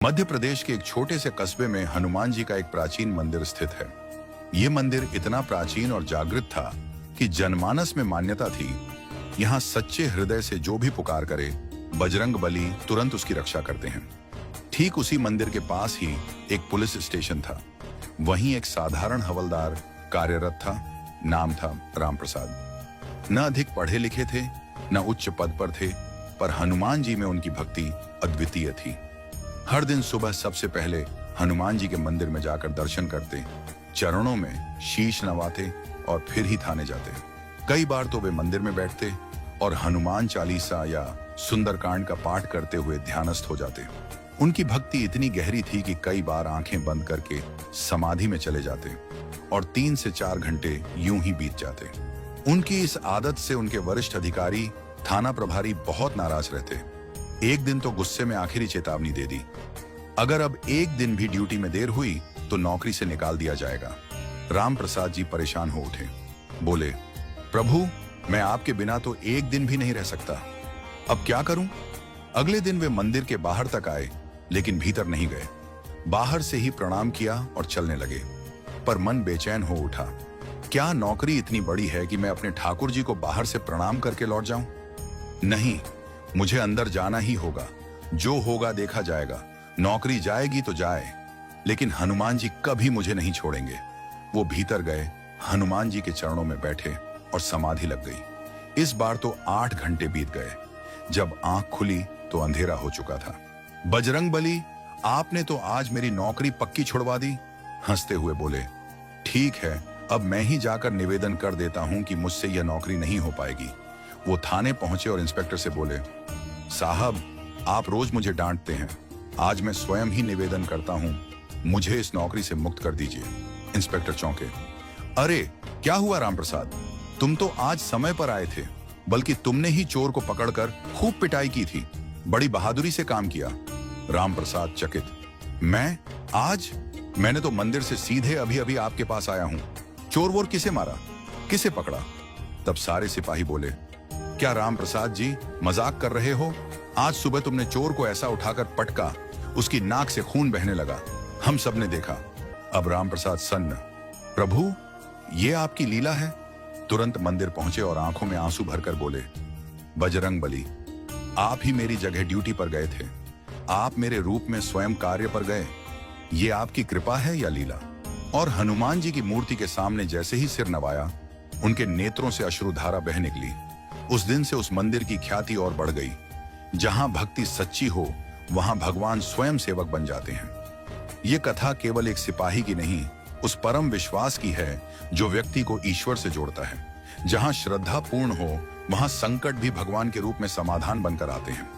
मध्य प्रदेश के एक छोटे से कस्बे में हनुमान जी का एक प्राचीन मंदिर स्थित है। ये मंदिर इतना प्राचीन और जागृत था कि जनमानस में मान्यता थी, यहाँ सच्चे हृदय से जो भी पुकार करे, बजरंग बली तुरंत उसकी रक्षा करते हैं। ठीक उसी मंदिर के पास ही एक पुलिस स्टेशन था। वहीं एक साधारण हवलदार कार्यरत था। नाम था राम प्रसाद। न अधिक पढ़े लिखे थे, न उच्च पद पर थे, पर हनुमान जी में उनकी भक्ति अद्वितीय थी। हर दिन सुबह सबसे पहले हनुमान जी के मंदिर में जाकर दर्शन करते, चरणों में शीश नवाते और फिर ही थाने जाते। कई बार तो वे मंदिर में बैठते और हनुमान चालीसा या सुंदरकांड का पाठ करते हुए ध्यानस्थ हो जाते। उनकी भक्ति इतनी गहरी थी कि कई बार आंखें बंद करके समाधि में चले जाते और 3 से 4 घंटे यूं ही बीत जाते। उनकी इस आदत से उनके वरिष्ठ अधिकारी, थाना प्रभारी बहुत नाराज रहते। एक दिन तो गुस्से में आखिरी चेतावनी दे दी, अगर अब एक दिन भी ड्यूटी में देर हुई तो नौकरी से निकाल दिया जाएगा। राम प्रसाद जी परेशान हो उठे। बोले, प्रभु, मैं आपके बिना तो एक दिन भी नहीं रह सकता, अब क्या करूं? अगले दिन वे मंदिर के बाहर तक आए, लेकिन भीतर नहीं गए। बाहर से ही प्रणाम किया और चलने लगे, पर मन बेचैन हो उठा। क्या नौकरी इतनी बड़ी है कि मैं अपने ठाकुर जी को बाहर से प्रणाम करके लौट जाऊं? नहीं, मुझे अंदर जाना ही होगा। जो होगा देखा जाएगा। नौकरी जाएगी तो जाए, लेकिन हनुमान जी कभी मुझे नहीं छोड़ेंगे। वो भीतर गए, हनुमान जी के चरणों में बैठे और समाधि लग गई। इस बार तो 8 घंटे बीत गए। जब आंख खुली तो अंधेरा हो चुका था। बजरंग बली, आपने तो आज मेरी नौकरी पक्की छुड़वा दी। हंसते हुए बोले, ठीक है, अब मैं ही जाकर निवेदन कर देता हूं कि मुझसे यह नौकरी नहीं हो पाएगी। वो थाने पहुंचे और इंस्पेक्टर से बोले, साहब, आप रोज मुझे डांटते हैं, आज मैं स्वयं ही निवेदन करता हूं, मुझे इस नौकरी से मुक्त कर दीजिए। इंस्पेक्टर चौंके। अरे क्या हुआ राम प्रसाद, तुम तो आज समय पर आए थे, बल्कि तुमने ही चोर को पकड़कर खूब पिटाई की थी। बड़ी बहादुरी से काम किया। राम प्रसाद चकित। मैं आज? मैंने तो मंदिर से सीधे अभी अभी आपके पास आया हूं। चोर वोर किसे मारा, किसे पकड़ा? तब सारे सिपाही बोले, क्या राम प्रसाद जी मजाक कर रहे हो? आज सुबह तुमने चोर को ऐसा उठाकर पटका, उसकी नाक से खून बहने लगा, हम सब ने देखा। अब राम प्रसाद सन्न। प्रभु, ये आपकी लीला है? तुरंत मंदिर पहुंचे और आंखों में आंसू भरकर बोले, बजरंग बली, आप ही मेरी जगह ड्यूटी पर गए थे, आप मेरे रूप में स्वयं कार्य पर गए, ये आपकी कृपा है या लीला? और हनुमान जी की मूर्ति के सामने जैसे ही सिर नवाया, उनके नेत्रों से अश्रुधारा बह निकली। उस दिन से उस मंदिर की ख्याति और बढ़ गई। जहां भक्ति सच्ची हो, वहां भगवान स्वयं सेवक बन जाते हैं। ये कथा केवल एक सिपाही की नहीं, उस परम विश्वास की है जो व्यक्ति को ईश्वर से जोड़ता है। जहां श्रद्धा पूर्ण हो, वहां संकट भी भगवान के रूप में समाधान बनकर आते हैं।